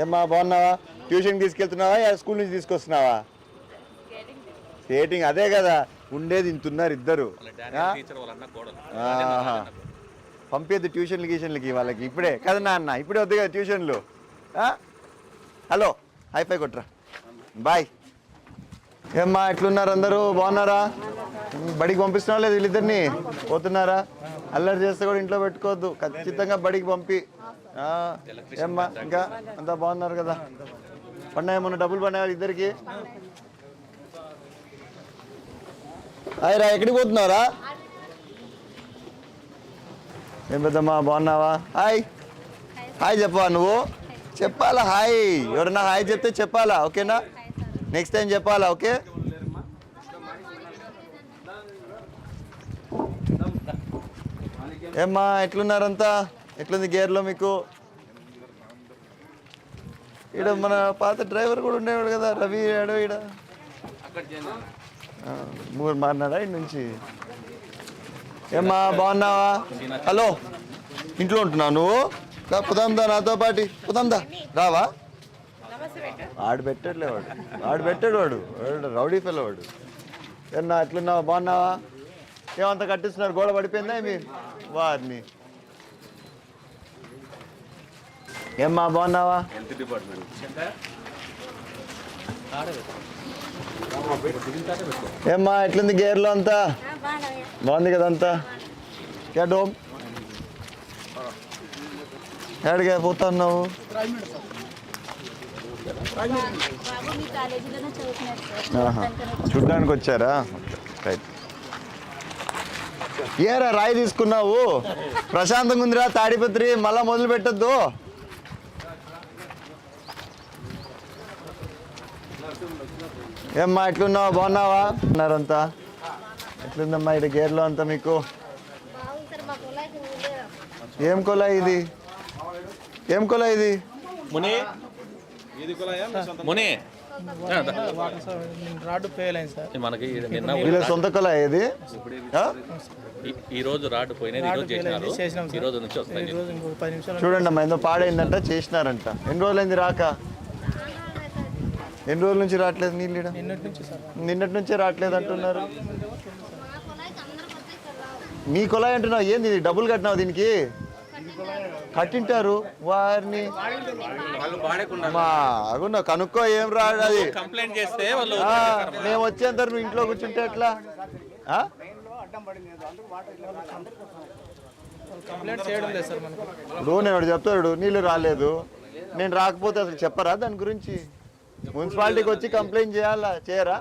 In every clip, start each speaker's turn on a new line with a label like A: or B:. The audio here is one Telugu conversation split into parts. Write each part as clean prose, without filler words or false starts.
A: ఏమ్మా బాగున్నావా? ట్యూషన్కి తీసుకెళ్తున్నావా స్కూల్ నుంచి తీసుకొస్తున్నావా? స్కేటింగ్ అదే కదా ఉండేది, ఇంతున్నారు ఇద్దరు. పంపేది ట్యూషన్లకి వాళ్ళకి ఇప్పుడే కదా నాన్న, ఇప్పుడే వద్దు కదా ట్యూషన్లు. హలో హైఫై కొట్రా, బాయ్. ఏమ్మా ఎట్లున్నారు అందరూ, బాగున్నారా? బడికి పంపిస్తున్నావా లేదు వీళ్ళిద్దరిని? పోతున్నారా? అల్లరి చేస్తే కూడా ఇంట్లో పెట్టుకోవద్దు, ఖచ్చితంగా బడికి పంపి. ఏమ్మా ఇంకా అంతా బాగున్నారు కదా? పడినాయి మొన్న డబ్బులు పడినాయి ఇద్దరికి? హాయ్ రా, ఎక్కడికి పోతున్నావురా? ఏం పెద్దమ్మా బాగున్నావా? హాయ్ హాయ్ చెప్పవా నువ్వు? చెప్పాలా హాయ్, ఎవరన్నా హాయ్ చెప్తే చెప్పాలా, ఓకేనా? నెక్స్ట్ టైం చెప్పాలా, ఓకే? ఏమ్మా ఎట్లున్నారంతా? ఎట్లుంది గేర్లో మీకు? ఈడ మన పాత డ్రైవర్ కూడా ఉండేవాడు కదా, రవి ఆడో ఈడ మారినాడా ఇటు నుంచి? ఏమ్మా బాగున్నావా? హలో ఇంట్లో ఉంటున్నావు నువ్వు? పుదాందా నాతో పాటి, పుదాందా రావా? ఆడు పెట్టాడులే వాడు, ఆడు పెట్టాడు వాడు రౌడీ ఫెలో వాడు. ఏమన్నా ఎట్లున్నావా, బాగున్నావా? ఏమంతా కట్టిస్తున్నారు, గోడ పడిపోయిందా మీ వారిని? ఏమ్మా బాగున్నావా? ఏమ్మా ఎట్లుంది గేర్లో అంతా? బాగుంది కదా అంతా? డోమ్ ఎక్కడికి పోతున్నావు? చూడ్డానికి వచ్చారా? రైట్. ఏరా రాయి తీసుకున్నావు? ప్రశాంతంగా ఉందిరా తాడిపత్రి, మళ్ళా మొదలు పెట్టద్దు. ఏమ్మా ఎట్లున్నావా, బాగున్నావా? ఉన్నారంతా ఎట్లుందమ్మా ఇక్కడ గేర్లో అంతా మీకు? ఏం కొలా ఇది? ఏం కొలా ఇది? వీళ్ళ సొంత కొలా ఇది?
B: ఈ రోజు రాడ్ పోయినాయి,
A: చూడండి అమ్మా, ఏదో పాడైందంట, చేసినారంట. ఎన్ని రోజులైంది రాక? ఎన్ని రోజుల నుంచి రావట్లేదు నీళ్ళు? నిన్నటి నుంచే రావట్లేదు అంటున్నారు. మీ కొలాయి అంటున్నావు ఏంది? డబ్బులు కట్టినావు దీనికి? కట్టింటారు వారిని అగున్నా కనుక్కో, ఏం రాదు అది.
B: కంప్లైంట్ చేస్తే
A: మేము వచ్చేంత నువ్వు ఇంట్లో కూర్చుంటే ఎట్లా? ఇప్పుడు నేను చెప్తాడు నీళ్ళు రాలేదు, నేను రాకపోతే అసలు చెప్పరా దాని గురించి? మున్సిపాలిటీకి వచ్చి కంప్లైంట్ చేయాలా, చేయరా?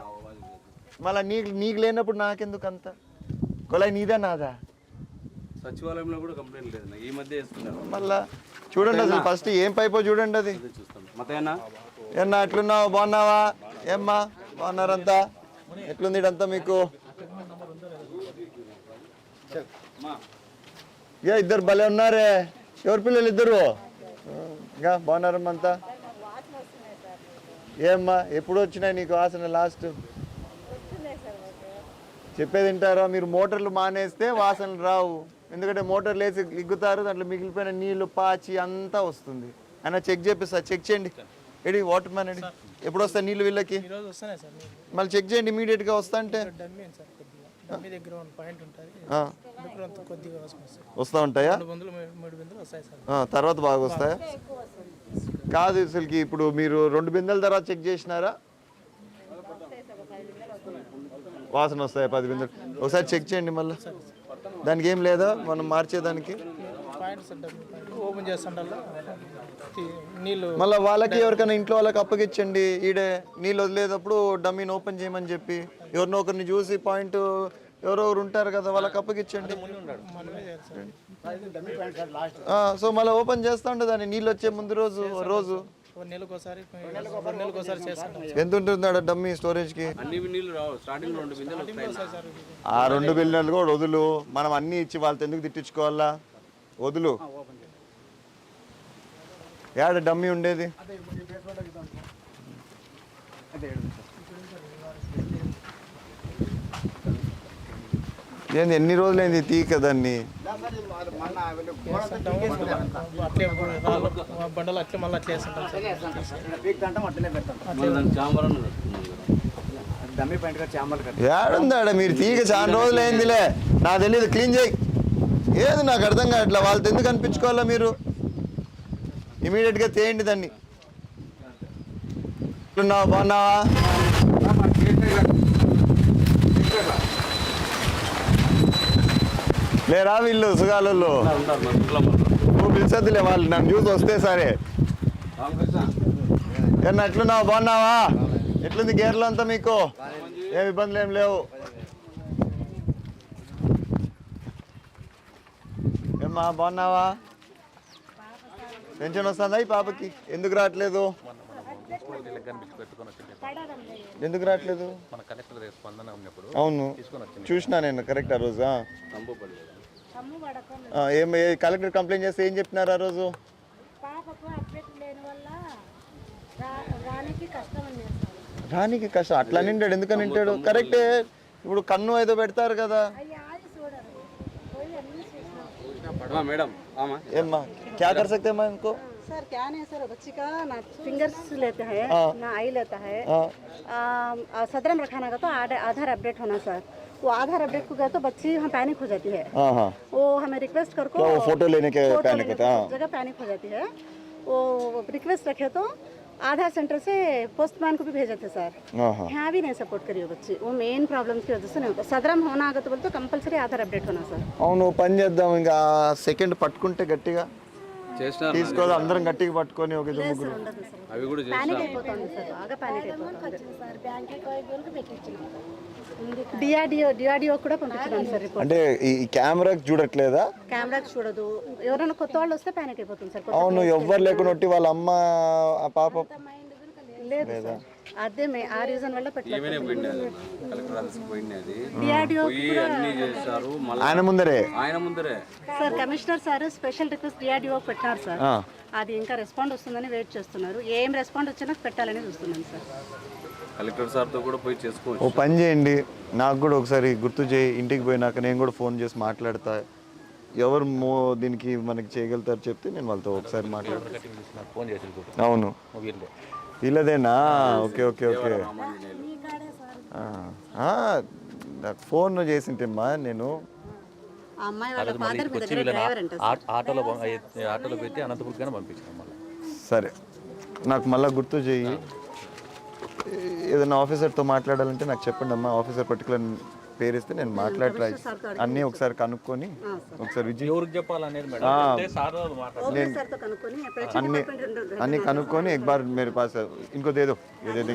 A: మళ్ళీ నీకు లేనప్పుడు నాకెందుకు అంత? కొలాయి నీదా నాదా?
C: సచివాలయంలో కూడా కంప్లైంట్ లేదు, ఈ మధ్య చేస్తున్నారు.
A: మళ్ళా చూడండి అసలు ఫస్ట్ ఏం పైపో చూడండి అది. ఏమన్నా ఎట్లున్నావు, బాగున్నావా? ఏమ్మా బాగున్నారంతా? ఎట్లుంది ఇదంతా మీకు? ఇద్దరు భలే ఉన్నారే, ఎవరి పిల్లలు ఇద్దరు? ఇంకా బాగున్నారమ్మా అంతా? ఏమ్మా ఎప్పుడు వచ్చినాయి నీకు వాసన లాస్ట్? చెప్పేది వింటారా మీరు? మోటార్లు మానేస్తే వాసనలు రావు, ఎందుకంటే మోటార్లు వేసి ఇగ్గుతారు, దాంట్లో మిగిలిపోయిన నీళ్లు పాచి అంతా వస్తుంది. అయినా చెక్ చేపిస్తా, చెక్ చేయండి. ఎడి వాటర్ మ్యాన్ ఎడి, ఎప్పుడు వస్తాయి నీళ్ళు వీళ్ళకి? మళ్ళీ చెక్ చేయండి ఇమీడియట్గా వస్తా అంటే. వస్తూ ఉంటాయా? తర్వాత బాగా వస్తాయా? కాదు అసలుకి ఇప్పుడు మీరు 2 బిందెల తర్వాత చెక్ చేసినారా? వాసన వస్తాయి 10 బిందెలు. ఒకసారి చెక్ చేయండి మళ్ళీ. దానికి ఏం లేదా మనం మార్చేదానికి? మళ్ళీ వాళ్ళకి ఎవరికైనా ఇంట్లో వాళ్ళకి అప్పగించండి. ఈడే నీళ్ళు వదిలేటప్పుడు డమ్మీని ఓపెన్ చేయమని చెప్పి ఎవరినో ఒకరిని చూసి పాయింట్ ఎవరెవరు ఉంటారు కదా వాళ్ళకి అప్పగించండి. సో మళ్ళీ ఓపెన్ చేస్తా ఉంటే దాన్ని నీళ్ళు వచ్చే ముందు రోజు ఎంత ఉంటుంది ఆడ డమ్మీ స్టోరేజ్కి? ఆ 2 బిందెలు కూడా వదులు, మనం అన్నీ ఇచ్చి వాళ్ళతో ఎందుకు తిట్టించుకోవాలా? వదులు. ఏడ డమ్మీ ఉండేది? ఏంది ఎన్ని రోజులైంది తీక దాన్ని?
D: అట్లే రాళ్ళు బండలు అట్లే మళ్ళీ అట్లే వేస్తుంటాం
A: ఏడుందాడ మీరు తీగ చాలా రోజులు అయిందిలే నాకు తెలియదు క్లీన్ చేయి ఏది నాకు అర్థం కావట్లే వాళ్ళతో ఎందుకు అనిపించుకోవాలా మీరు ఇమీడియట్గా తేయండి దాన్ని ఎట్లున్నావా బాగున్నావా లేరా వీళ్ళు సుగాలలో నువ్వు పిలిచద్దులే వాళ్ళు నన్ను చూసి వస్తే సరే ఏమన్నా ఎట్లున్నావా బాగున్నావా ఎట్లుంది గేర్లో అంతా మీకు ఏం ఇబ్బందులు ఏం లేవు ఏమ్మా బాగున్నావా పెన్షన్ వస్తుందా ఈ పాపకి ఎందుకు రావట్లేదు ఎందుకు రావట్లేదు
B: మన కలెక్టర్ స్పందన ఉన్నప్పుడు
A: అవును చూసినా నేను కరెక్ట్ ఆ రోజు ఏం కలెక్టర్ కంప్లైంట్ చేస్తే ఏం చెప్పినారు ఆ రోజు రానికి కష్టం అట్లా నిండాడు ఎందుకని నింటాడు కరెక్టే ఇప్పుడు కన్ను ఏదో పెడతారు కదా
C: మేడం
A: ఏమ్మా క్యా కర్ సక్తే అమ్మా ఇంకో
E: सर क्या नहीं सर बच्ची का ना फिंगर्स लेता है ना आई लेता है सदरम रखाना का तो आधार अपडेट होना सर वो आधार अपडेट को गए तो बच्ची हम पैनिक हो जाती है वो हमें रिक्वेस्ट कर को
A: फोटो लेने के पैनिक होता है
E: जगह पैनिक हो जाती है वो रिक्वेस्ट रखे तो आधार सेंटर से पोस्टमैन को भी भेजे थे सर यहाँ भी नहीं सपोर्ट करिए बच्ची वो मेन प्रॉब्लम की वजह से नहीं होता सदरम होना आगे तो बोलते तो कंपलसरी आधार अपडेट होना सर
A: అవును పని చేద్దాం ఇంకా సెకండ్ పట్టుకుంటే గట్టిగా
C: చేసినారు
A: తీసుకోదు అందరం గట్టిగా పట్టుకొని ఒక ఇద్దరు ముగ్గురు
C: అవి కూడా
E: पैनिक అయిపోతుంది సార్ బాగా पैनिक అయిపోతుంది డిఆర్డిఓ కూడా పంపించాను సార్ రిపోర్ట్
A: అంటే ఈ కెమెరాకి చూడట్లేదా
E: కెమెరాకి చూడదు ఎవరైనా కొత్త వాళ్ళు వస్తే ప్యానిక్ అయిపోతుంది సార్
A: అవును ఎవ్వరు లేకున్నట్టు వాళ్ళ అమ్మ ఆ పాప
E: లేదు సార్ అదే ఆ రీజన్ వల్ల
C: ఏమైనా పోయింది కలెక్టర్ ఆఫీస్ పోయింది
E: డిఆర్డిఓ
C: పోయి అన్ని చేశారు మళ్ళీ
A: ఆయన ముందరే
C: ఆయన ముందరే
E: sir commissioner sir special request DRDO పెట్టారు సార్ అది ఇంకా రెస్పాండ్ వస్తుందని వెయిట్ చేస్తున్నారు ఏం రెస్పాండ్ వచ్చినా పెట్టాలని చూస్తున్నాను సార్
C: కలెక్టర్ సార్తో కూడా పోయి
A: ఓ
C: చేసుకోవచ్చు
A: పని చేయండి నాకు కూడా ఒకసారి గుర్తు చేయి ఇంటికి పోయినాక నేను కూడా ఫోన్ చేసి మాట్లాడతా ఎవరు దీనికి మనకి చేయగలుగుతారు చెప్తే నేను వాళ్ళతో ఒకసారి మాట్లాడతా
B: ఫోన్ చేసి
A: అవును
B: వీళ్ళే
A: వీళ్ళదేనా ఓకే ఓకే ఓకే నాకు ఫోన్ చేసింటమ్మా నేను
E: ఆ అమ్మాయి వాళ్ళ ఫాదర్ మీ దగ్గర డ్రైవర్ అంట
B: ఆటోలో పెట్టి అనంతపురం కానీ పంపించాం మళ్ళీ
A: సరే నాకు మళ్ళీ గుర్తు చేయి ఏదైనా ఆఫీసర్తో మాట్లాడాలంటే నాకు చెప్పండి అమ్మా ఆఫీసర్ పర్టికులర్ పేరు ఇస్తే నేను మాట్లాడరా అన్నీ ఒకసారి కనుక్కొని ఒకసారి విజయ్
B: ఎవరికి చెప్పాలనేది మేడం సార్
E: ఓకే సార్తో కనుక్కొని
A: అన్నీ కనుక్కొని ఎక్ బార్ మేరే పాస్ ఇంకో దేదో ఏదేదో